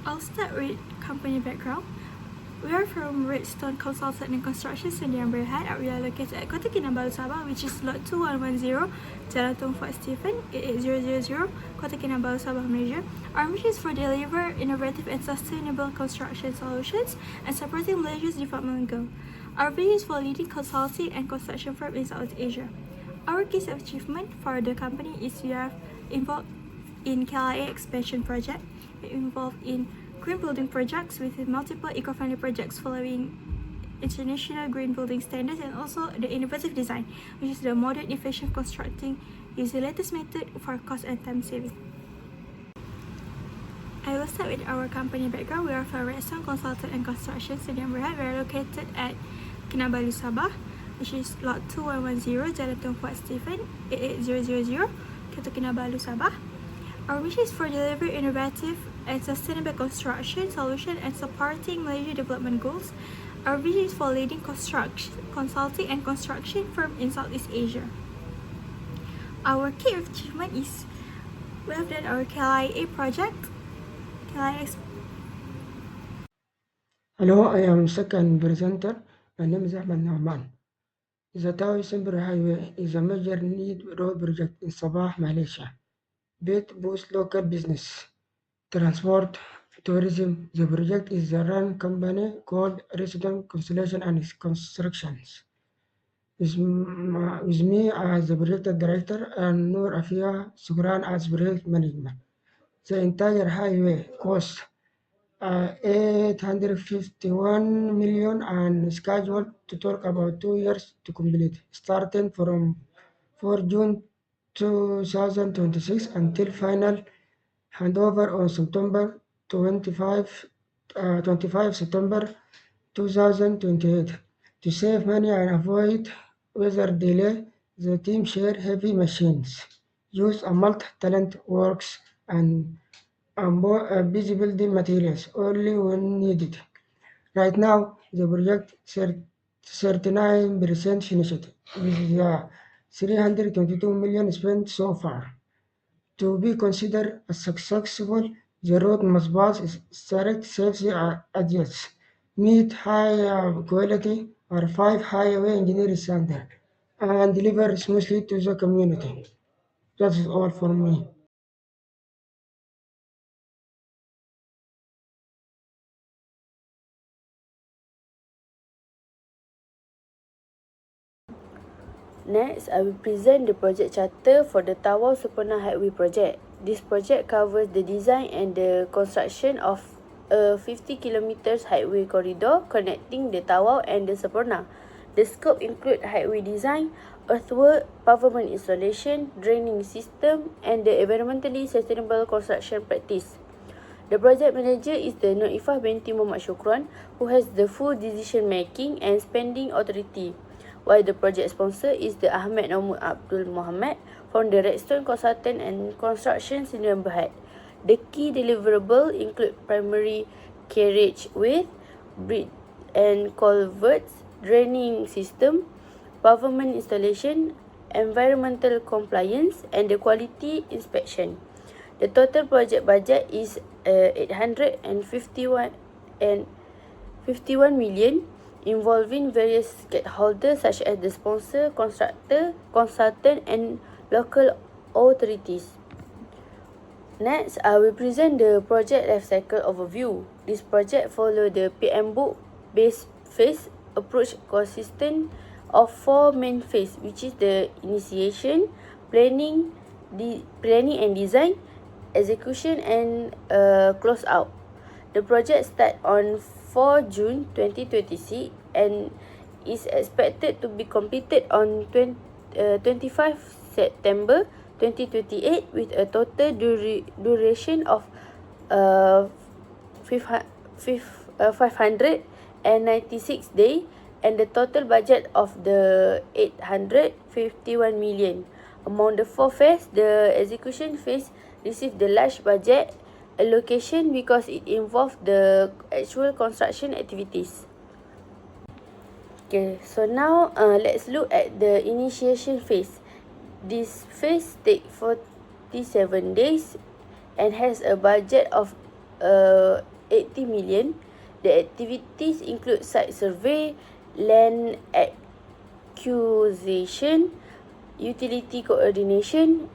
I'll start with company background. We are from Redstone Consultant and Construction Sdn Bhd. We are located at Kota Kinabalu, Sabah, which is lot 2110, Jalan Tun Fort Stephen, 88000, Kota Kinabalu, Sabah, Malaysia. Our mission is for deliver innovative and sustainable construction solutions and supporting Malaysia's development goal. Our vision is for leading consulting and construction firm in South Asia. Our key achievement for the company is we are involved in KLIA expansion project. We're involved in green building projects with multiple eco-friendly projects following international green building standards, and also the innovative design, which is the modern efficient constructing using the latest method for cost and time saving. I will start with our company background. We are from Redstone Consultant and Construction Sdn Bhd. We are located at Kinabalu, Sabah, which is lot 2110, Jalan Tun Fort Stephen, 88000, Kota Kinabalu, Sabah. Our mission is for delivering innovative and sustainable construction solution and supporting Malaysia development goals. Our vision is for leading construction, consulting and construction firm in Southeast Asia. Our key achievement is we have done our KLIA project. Hello, I am second presenter. My name is Ahmed Nauman. The Tawau Semporna Highway is a major need road project in Sabah, Malaysia. It boosts local business, transport, tourism. The project is a run company called Resident Constellation and Constructions. With me as the project director and Noor Afia Sugran as project management. The entire highway costs 851 million and scheduled to take about 2 years to complete, starting from 4 June 2026 until final handover on September 25 September 2028. To save money and avoid weather delay, the team share heavy machines, use a multi-talent works and busy building materials only when needed. Right now, the project 39% finished, with the 322 million spent so far. To be considered as successful, the road must pass strict safety adjustments, meet high quality or 5 highway engineering standards, and deliver smoothly to the community. That is all for me. Next, I will present the project charter for the Tawau Semporna Highway project. This project covers the design and the construction of a 50 kilometers highway corridor connecting the Tawau and the Semporna. The scope include highway design, earthwork, pavement installation, draining system, and the environmentally sustainable construction practice. The project manager is the Noifah binti Muhammad Shukran, who has the full decision making and spending authority, while the project sponsor is the Ahmed Naumud Abdul Muhammad from the Redstone Consultant and Construction Sdn Bhd. The key deliverable include primary carriage width, bridge and culverts, draining system, pavement installation, environmental compliance, and the quality inspection. The total project budget is 851 million, involving various stakeholders such as the sponsor, constructor, consultant, and local authorities. Next, I will present the project life cycle overview. This project follows the PM book based phase approach consistent of 4 main phase, which is the initiation, planning and design, execution, and close out. The project starts on 4 June 2026 and is expected to be completed on 25 September 2028 with a total duration of 596 days, and the total budget of the 851 million. Among the 4 phases, the execution phase received the large budget allocation because it involved the actual construction activities. Okay, so now let's look at the initiation phase. This phase takes 47 days and has a budget of 80 million. The activities include site survey, land acquisition, utility coordination,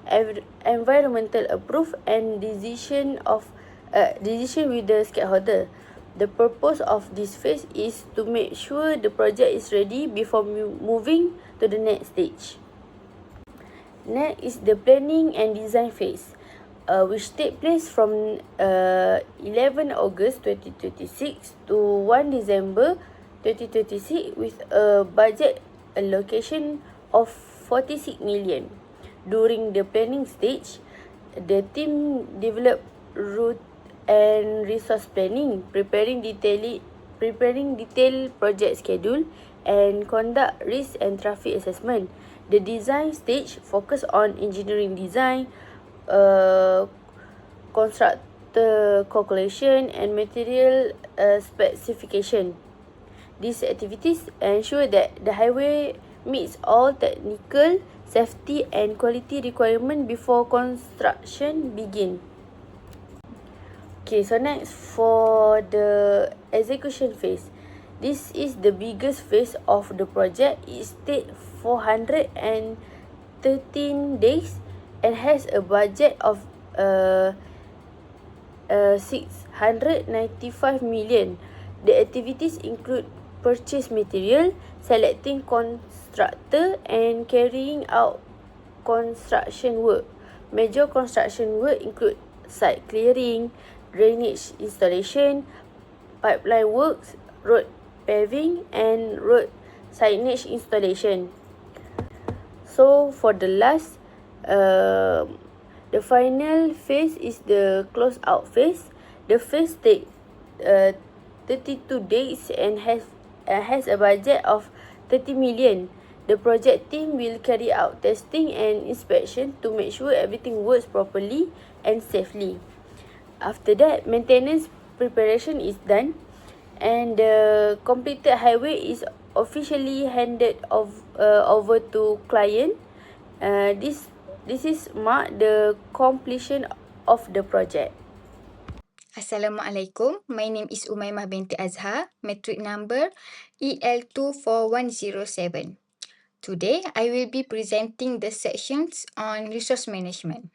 environmental approve, and decision with the stakeholder. The purpose of this phase is to make sure the project is ready before moving to the next stage. Next is the planning and design phase, which take place from 11 August 2026 to 1 December 2026 with a budget allocation of 46 million. During the planning stage, the team developed route and resource planning, preparing detailed project schedule, and conduct risk and traffic assessment. The design stage focus on engineering design, constructor calculation, and material specification. These activities ensure that the highway meets all technical, safety, and quality requirements before construction begin. Okay, so next for the execution phase. This is the biggest phase of the project. It takes 413 days and has a budget of 695 million. The activities include purchase material, selecting constructor, and carrying out construction work. Major construction work include site clearing, drainage installation, pipeline works, road paving, and road signage installation. So for the last, the final phase is the close out phase. The phase takes 32 days and has a budget of 30 million. The project team will carry out testing and inspection to make sure everything works properly and safely. After that, maintenance preparation is done and the completed highway is officially handed over to client. This is mark the completion of the project. Assalamualaikum. My name is Umaymah binti Azhar, metric number EL24107. Today, I will be presenting the sections on resource management.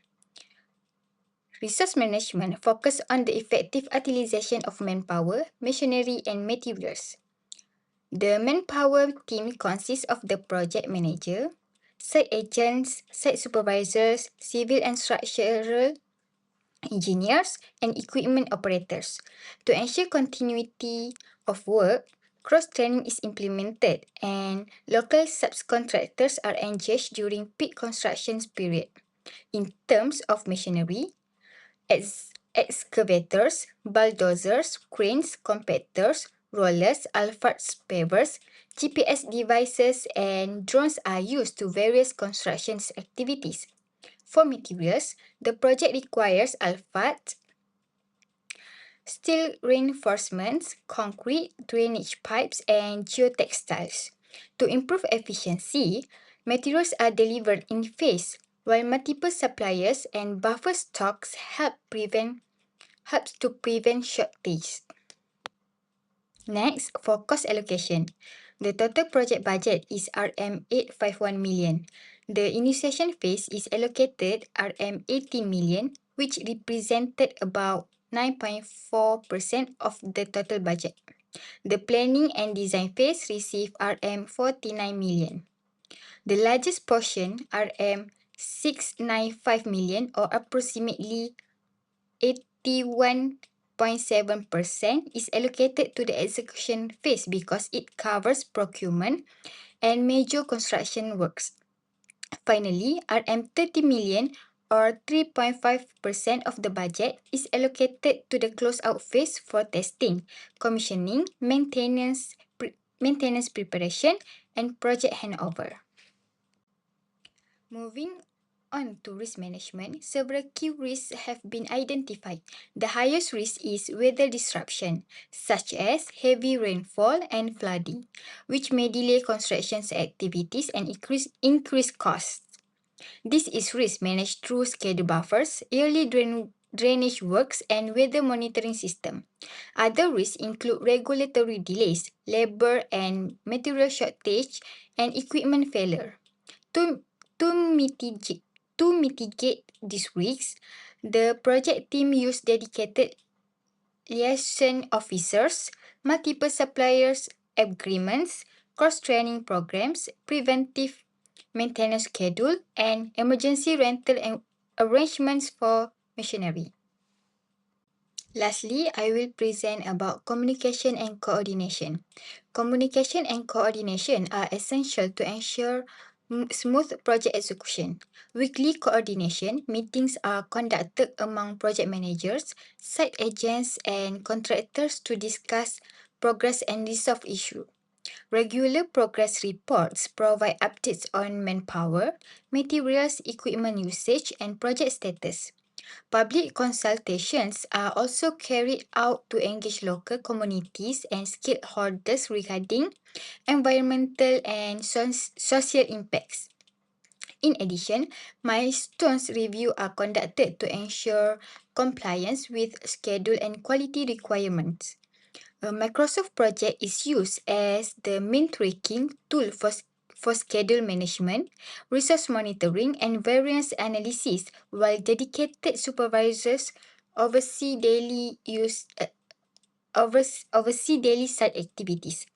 Resource management focus on the effective utilization of manpower, machinery, and materials. The manpower team consists of the project manager, site agents, site supervisors, civil and structural engineers, and equipment operators. To ensure continuity of work, cross-training is implemented and local subcontractors are engaged during peak construction period. In terms of machinery, excavators, bulldozers, cranes, compactors, rollers, alphard pavers, GPS devices, and drones are used to various construction activities. For materials, the project requires alphard, steel reinforcements, concrete, drainage pipes, and geotextiles. To improve efficiency, materials are delivered in phase, while multiple suppliers and buffer stocks helps to prevent shortage. Next, for cost allocation. The total project budget is RM851 million. The initiation phase is allocated RM80 million, which represented about 9.4% of the total budget. The planning and design phase received RM49 million. The largest portion, RM695 million, or approximately 81.7%, is allocated to the execution phase because it covers procurement and major construction works. Finally, RM30 million or 3.5% of the budget is allocated to the closeout phase for testing, commissioning, maintenance preparation, and project handover. Moving on to risk management, several key risks have been identified. The highest risk is weather disruption, such as heavy rainfall and flooding, which may delay construction activities and increase costs. This is risk managed through schedule buffers, early drainage works, and weather monitoring system. Other risks include regulatory delays, labor and material shortage, and equipment failure. To, to, mitigate, to mitigate these risks, the project team used dedicated liaison officers, multiple suppliers agreements, cross-training programs, preventive maintenance schedule, and emergency rental arrangements for machinery. Lastly, I will present about communication and coordination. Communication and coordination are essential to ensure smooth project execution. Weekly coordination meetings are conducted among project managers, site agents, and contractors to discuss progress and resolve issues. Regular progress reports provide updates on manpower, materials, equipment usage, and project status. Public consultations are also carried out to engage local communities and stakeholders regarding environmental and social impacts. In addition, milestones review are conducted to ensure compliance with schedule and quality requirements. A Microsoft Project is used as the main tracking tool for schedule management, resource monitoring, and variance analysis, while dedicated supervisors oversee daily site activities.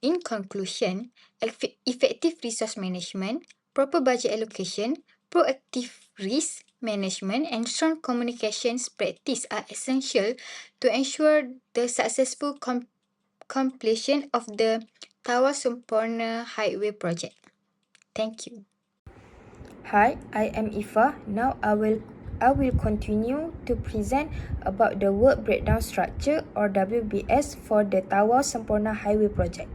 In conclusion, effective resource management, proper budget allocation, proactive risk management, and strong communications practice are essential to ensure the successful completion of the Tawau Semporna Highway project. Thank you. Hi, I am Ifa. Now I will continue to present about the work breakdown structure or WBS for the Tawau Semporna Highway project.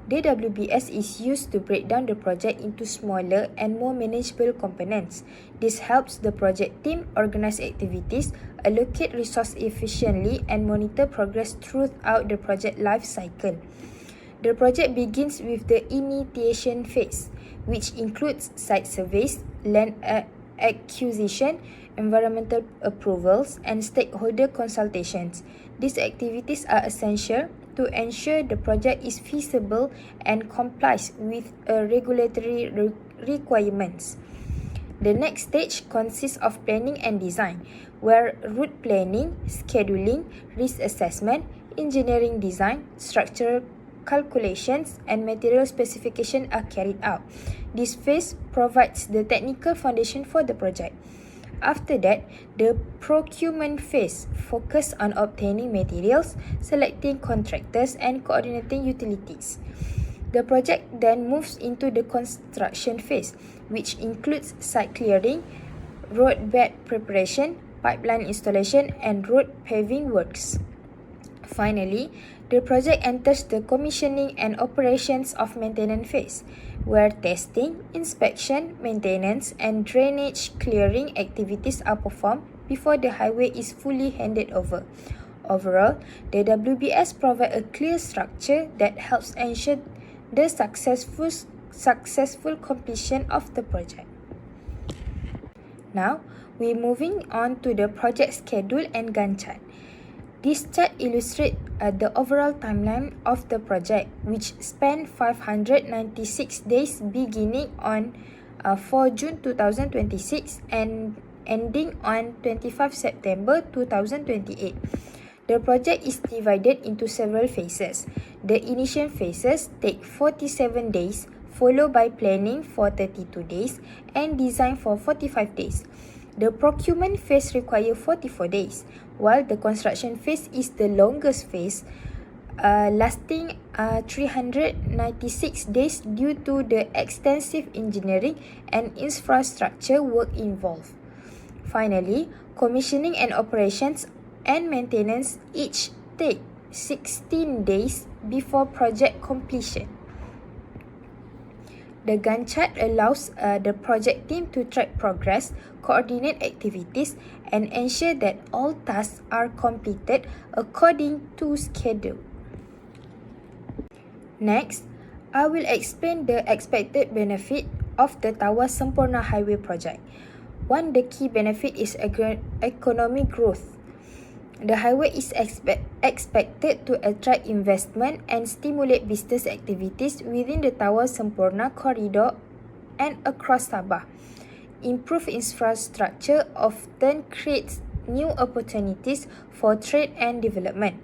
The WBS is used to break down the project into smaller and more manageable components. This helps the project team organize activities, allocate resources efficiently, and monitor progress throughout the project life cycle. The project begins with the initiation phase, which includes site surveys, land acquisition, environmental approvals, and stakeholder consultations. These activities are essential to ensure the project is feasible and complies with regulatory requirements. The next stage consists of planning and design, where route planning, scheduling, risk assessment, engineering design, structural calculations, and material specification are carried out. This phase provides the technical foundation for the project. After that, the procurement phase focuses on obtaining materials, selecting contractors, and coordinating utilities. The project then moves into the construction phase, which includes site clearing, roadbed preparation, pipeline installation, and road paving works. Finally, the project enters the commissioning and operations of maintenance phase, where testing, inspection, maintenance, and drainage clearing activities are performed before the highway is fully handed over. Overall, the WBS provides a clear structure that helps ensure the successful completion of the project. Now, we're moving on to the project schedule and Gantt chart. This chart illustrates the overall timeline of the project, which spanned 596 days beginning on 4 June 2026 and ending on 25 September 2028. The project is divided into several phases. The initial phases take 47 days, followed by planning for 32 days and design for 45 days. The procurement phase requires 44 days, while the construction phase is the longest phase, lasting 396 days due to the extensive engineering and infrastructure work involved. Finally, commissioning and operations and maintenance each take 16 days before project completion. The Gantt chart allows the project team to track progress, coordinate activities, and ensure that all tasks are completed according to schedule. Next, I will explain the expected benefit of the Tawau Semporna Highway project. One, the key benefit is economic growth. The highway is expected to attract investment and stimulate business activities within the Tawau Semporna corridor and across Sabah. Improved infrastructure often creates new opportunities for trade and development.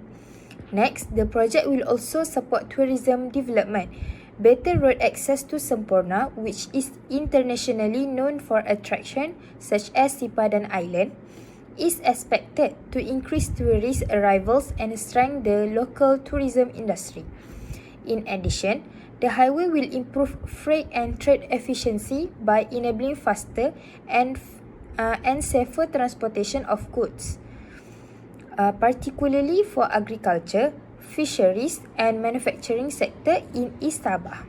Next, the project will also support tourism development. Better road access to Semporna, which is internationally known for attraction such as Sipadan Island, is expected to increase tourist arrivals and strengthen the local tourism industry. In addition, the highway will improve freight and trade efficiency by enabling faster and safer transportation of goods, particularly for agriculture, fisheries and manufacturing sector in East Sabah.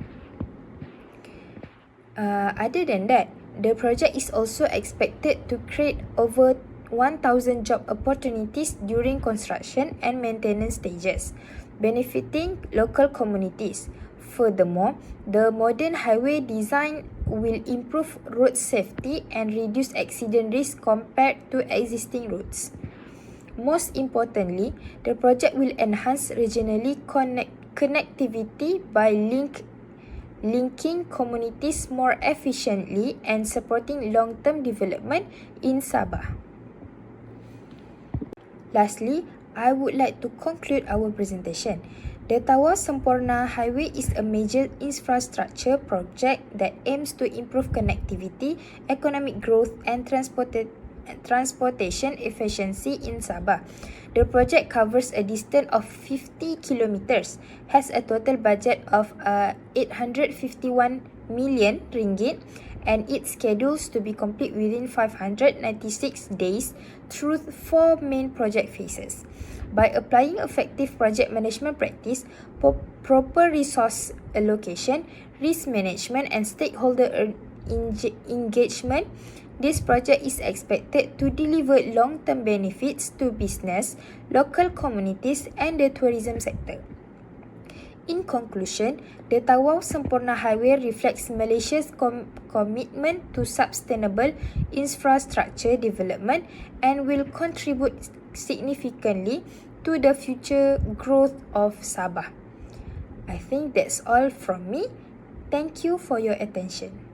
Other than that, the project is also expected to create over 1,000 job opportunities during construction and maintenance stages, benefiting local communities. Furthermore, the modern highway design will improve road safety and reduce accident risk compared to existing roads. Most importantly, the project will enhance regionally connectivity by linking communities more efficiently and supporting long-term development in Sabah. Lastly, I would like to conclude our presentation. The Tawau Semporna Highway is a major infrastructure project that aims to improve connectivity, economic growth and transportation efficiency in Sabah. The project covers a distance of 50 kilometers, has a total budget of 851 million ringgit, and it's scheduled to be complete within 596 days through 4 main project phases. By applying effective project management practice, proper resource allocation, risk management and stakeholder engagement, this project is expected to deliver long-term benefits to business, local communities and the tourism sector. In conclusion, the Tawau Semporna Highway reflects Malaysia's commitment to sustainable infrastructure development and will contribute significantly to the future growth of Sabah. I think that's all from me. Thank you for your attention.